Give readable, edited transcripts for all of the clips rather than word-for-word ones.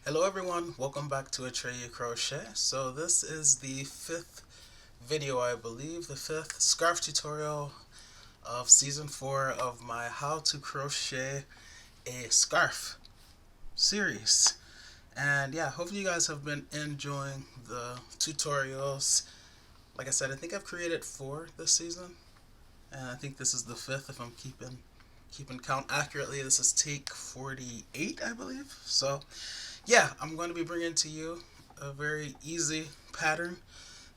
Hello everyone, welcome back to Atreyu Crochet. So this is the fifth video, I believe, the fifth scarf tutorial of season 4 of my how to crochet a scarf series. And yeah, hopefully you guys have been enjoying the tutorials. Like I said, I think I've created 4 this season, and I think this is the fifth if I'm keeping count accurately. This is take 48, I believe. So yeah, I'm going to be bringing to you a very easy pattern.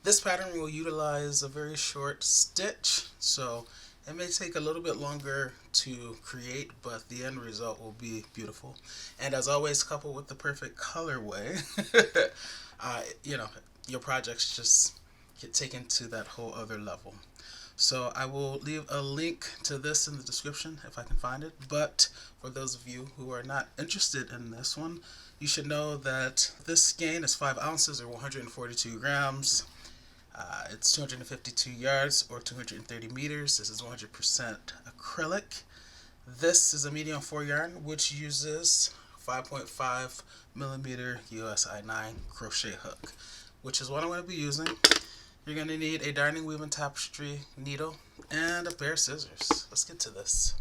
This pattern will utilize a very short stitch, so it may take a little bit longer to create, but the end result will be beautiful. And as always, coupled with the perfect colorway, you know, your projects just get taken to that whole other level. So I will leave a link to this in the description if I can find it. But for those of you who are not interested in this one, you should know that this skein is 5 ounces or 142 grams. It's 252 yards or 230 meters. This is 100% acrylic. This is a medium 4 yarn which uses 5.5 millimeter USI 9 crochet hook, which is what I'm going to be using. You're going to need a darning weaving tapestry needle and a pair of scissors. Let's get to this.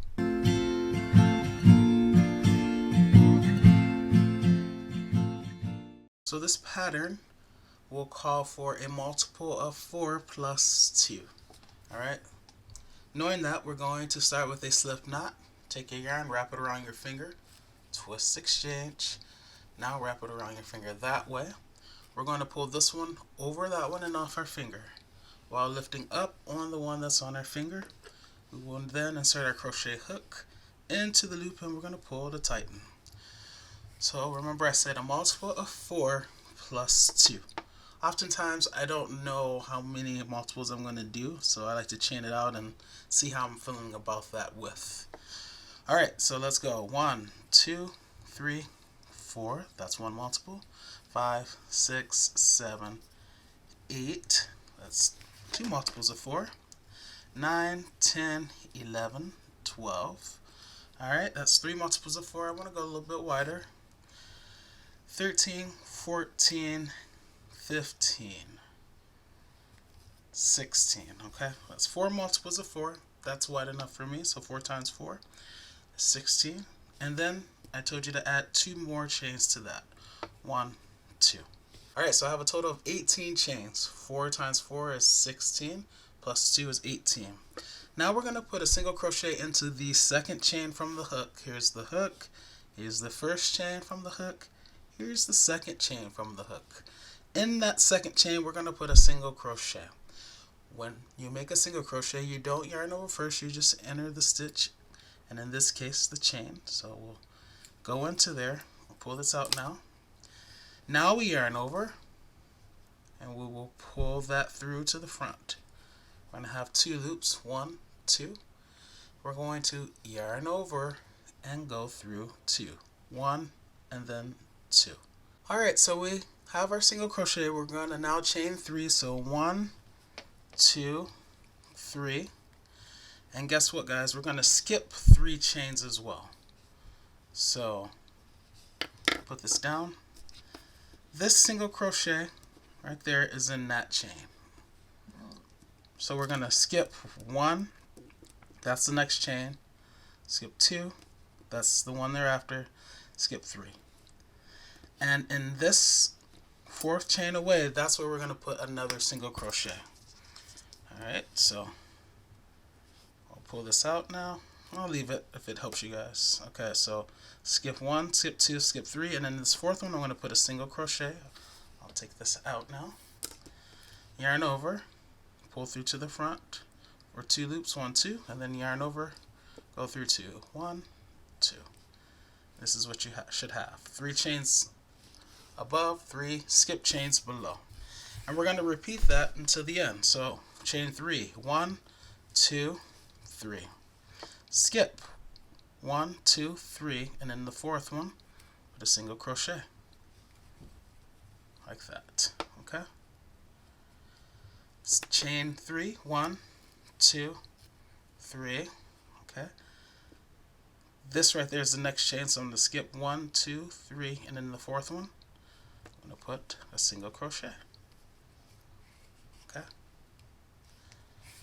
So this pattern will call for a multiple of 4 plus 2. Alright? Knowing that, we're going to start with a slip knot. Take your yarn, wrap it around your finger, twist, exchange. Now wrap it around your finger that way. We're going to pull this one over that one and off our finger, while lifting up on the one that's on our finger. We will then insert our crochet hook into the loop and we're going to pull to tighten. So remember, I said a multiple of 4 plus 2. Oftentimes I don't know how many multiples I'm going to do, so I like to chain it out and see how I'm feeling about that width. Alright, so let's go. 1, 2, 3, 4. That's one multiple. 5, 6, 7, 8. That's 2 multiples of 4. 9, 10, 11, 12. Alright, that's 3 multiples of 4. I want to go a little bit wider. 13, 14, 15, 16. Okay, that's 4 multiples of 4. That's wide enough for me, so 4 times 4 is 16. And then I told you to add 2 more chains to that. 1, 2. Alright, so I have a total of 18 chains. 4 times 4 is 16, plus 2 is 18. Now we're going to put a single crochet into the second chain from the hook. Here's the hook. Here's the first chain from the hook. Here's the second chain from the hook. In that second chain, we're going to put a single crochet. When you make a single crochet, you don't yarn over first. You just enter the stitch, and in this case, the chain. So we'll go into there. We'll pull this out now. Now we yarn over, and we will pull that through to the front. We're going to have 2 loops, 1, 2. We're going to yarn over and go through 2. 1 and then 2. Alright, so we have our single crochet. We're going to now chain 3. So 1, 2, 3. And guess what, guys? We're going to skip 3 chains as well. So put this down. This single crochet right there is in that chain. So we're going to skip 1. That's the next chain. Skip 2. That's the one thereafter. Skip 3. And in this 4th chain away, that's where we're going to put another single crochet. Alright, so I'll pull this out now. I'll leave it if it helps you guys. Okay, so skip 1, skip 2, skip 3, and in this 4th one I'm going to put a single crochet. I'll take this out now. Yarn over, pull through to the front, or 2 loops, 1, 2, and then yarn over, go through 2, 1, 2. This is what you should have. 3 chains above, 3 skip chains below. And we're going to repeat that until the end. So chain 3, 1, 2, 3. Skip 1, 2, 3, and in the 4th one, put a single crochet. Like that. Okay? Chain 3, 1, 2, 3. Okay? this right there is the next chain, so I'm going to skip 1, 2, 3, and then the fourth one, I'm going to put a single crochet. Okay.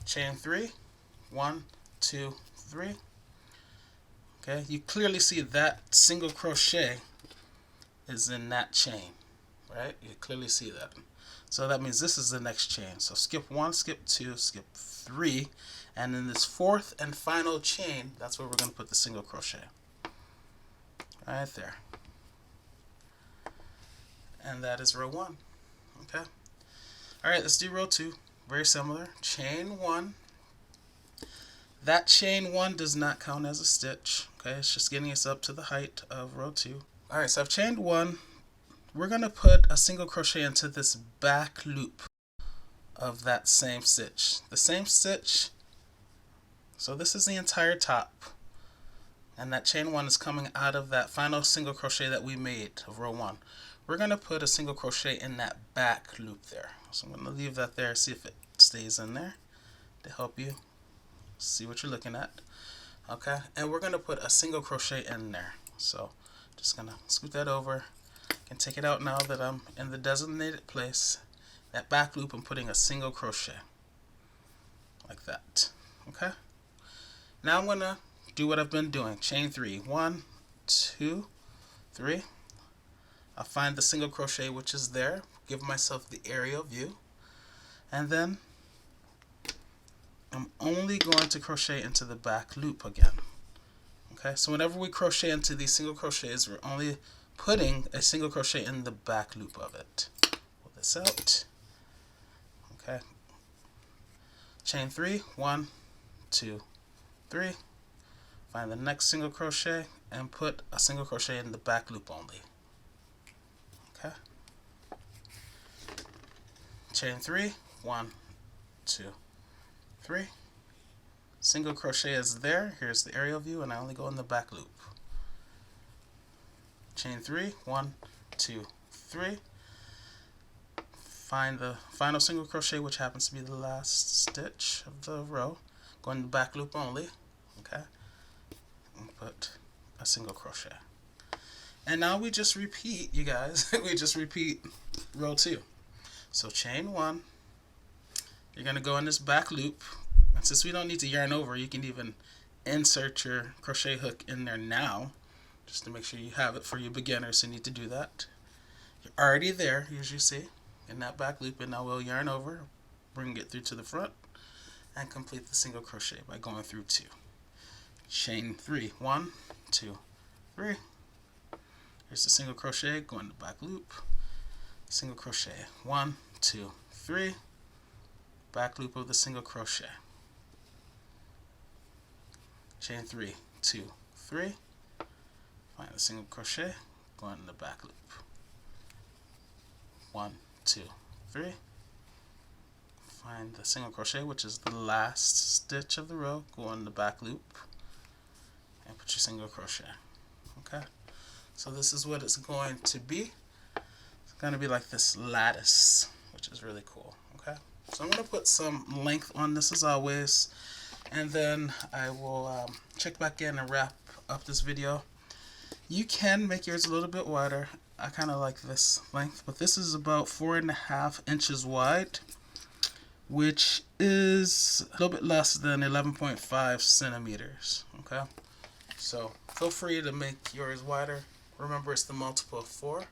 Chain 3, 1, 2, 3. Okay, you clearly see that single crochet is in that chain, right? You clearly see that. So that means this is the next chain. So skip 1, skip 2, skip 3, and in this fourth and final chain, that's where we're going to put the single crochet. Right there. And that is row 1. Okay. Alright, let's do row 2. Very similar. Chain 1. That chain 1 does not count as a stitch. Okay, it's just getting us up to the height of row 2. Alright, so I've chained 1. We're going to put a single crochet into this back loop of that same stitch. The same stitch, so this is the entire top, and that chain 1 is coming out of that final single crochet that we made of row 1. We're going to put a single crochet in that back loop there. So I'm going to leave that there, see if it stays in there to help you see what you're looking at. Okay, and we're going to put a single crochet in there. So just going to scoot that over. I can take it out now that I'm in the designated place. That back loop, I'm putting a single crochet like that. Okay, now I'm going to do what I've been doing. Chain 3, 1, 2, 3. I'll find the single crochet which is there, give myself the aerial view, and then I'm only going to crochet into the back loop again. Okay, so whenever we crochet into these single crochets, we're only putting a single crochet in the back loop of it. Pull this out. Okay, chain 3, 1, 2, 3. Find the next single crochet and put a single crochet in the back loop only. Okay, chain 3, 1, 2, 3. Single crochet is there. Here's the aerial view, and I only go in the back loop. Chain 3, 1, 2, 3. Find the final single crochet, which happens to be the last stitch of the row. Go in the back loop only. Okay, and put a single crochet. And now we just repeat, you guys. We just repeat row 2. So chain 1. You're going to go in this back loop. And since we don't need to yarn over, you can even insert your crochet hook in there now, just to make sure you have it for you beginners who need to do that. You're already there, as you see, in that back loop, and now we'll yarn over, bring it through to the front, and complete the single crochet by going through 2. Chain 3, 1, 2, 3. Here's the single crochet, go in the back loop, single crochet, 1, 2, 3, back loop of the single crochet. Chain 3, 2, 3. Find the single crochet, go in the back loop. 1, 2, 3. Find the single crochet, which is the last stitch of the row, go in the back loop, and put your single crochet. Okay, so this is what it's going to be. It's going to be like this lattice, which is really cool. Okay, so I'm going to put some length on this as always, and then I will check back in and wrap up this video. You can make yours a little bit wider. I kind of like this length, but this is about 4.5 inches wide, which is a little bit less than 11.5 centimeters. Okay, so feel free to make yours wider. Remember, it's the multiple of 4,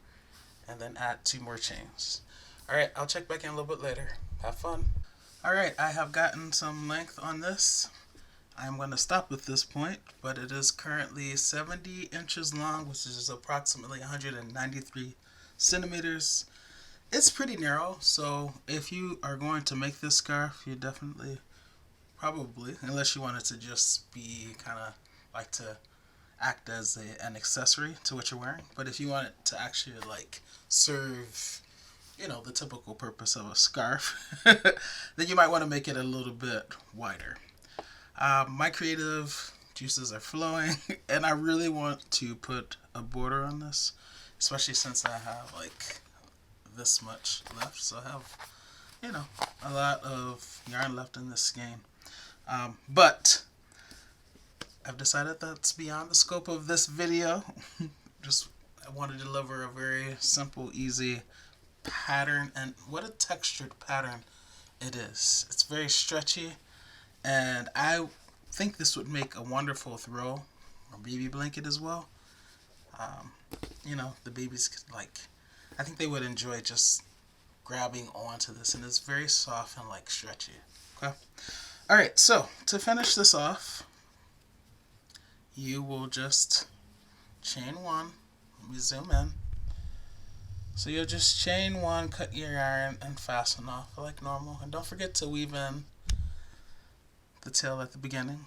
and then add 2 more chains. Alright, I'll check back in a little bit later. Have fun. Alright, I have gotten some length on this. I'm going to stop at this point, but it is currently 70 inches long, which is approximately 193 centimeters. It's pretty narrow, so if you are going to make this scarf, you definitely, probably, unless you want it to just be kind of like to act as an accessory to what you're wearing, but if you want it to actually like serve, you know, the typical purpose of a scarf, then you might want to make it a little bit wider. My creative juices are flowing, and I really want to put a border on this, especially since I have like this much left. So I have, you know, a lot of yarn left in this skein. But I've decided that's beyond the scope of this video. Just I want to deliver a very simple, easy pattern, and what a textured pattern it is. It's very stretchy, and I think this would make a wonderful throw or baby blanket as well. You know, the babies could, like, I think they would enjoy just grabbing onto this, and it's very soft and like stretchy. Okay. All right, so to finish this off, you will just chain one. Let me zoom in. So you'll just chain one, cut your yarn, and fasten off like normal. And don't forget to weave in the tail at the beginning.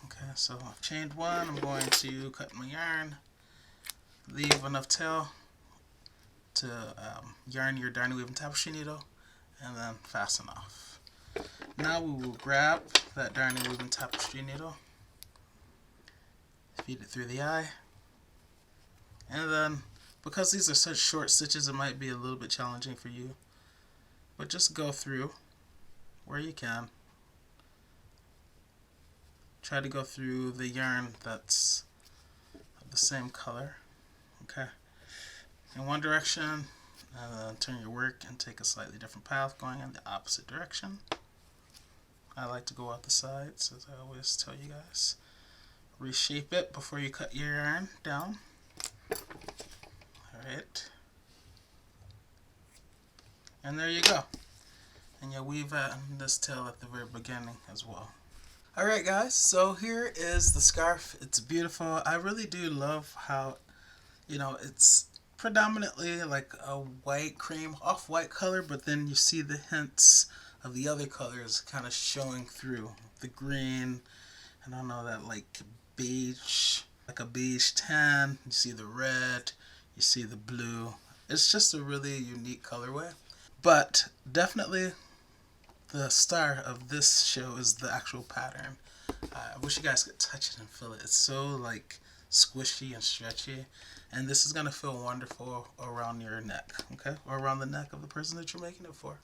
Okay, so I've chained one. I'm going to cut my yarn, leave enough tail to yarn your darning weaving tapestry needle, and then fasten off. Now we will grab that darning weaving tapestry needle, feed it through the eye, and then because these are such short stitches, it might be a little bit challenging for you, but just go through where you can. Try to go through the yarn that's of the same color. Okay, in one direction, and then turn your work and take a slightly different path going in the opposite direction. I like to go out the sides, as I always tell you guys. Reshape it before you cut your yarn down. Alright. And there you go. And you'll weave in this tail at the very beginning as well. Alright guys, so here is the scarf. It's beautiful. I really do love how, you know, it's predominantly like a white, cream, off-white color, but then you see the hints of the other colors kind of showing through. The green, and I don't know, that like beige, like a beige tan. You see the red, you see the blue. It's just a really unique colorway. But definitely the star of this show is the actual pattern. I wish you guys could touch it and feel it. It's so like squishy and stretchy, and this is gonna feel wonderful around your neck, okay, or around the neck of the person that you're making it for.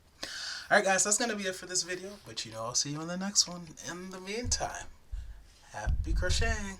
Alright guys, that's gonna be it for this video, but you know, I'll see you in the next one. In the meantime, happy crocheting.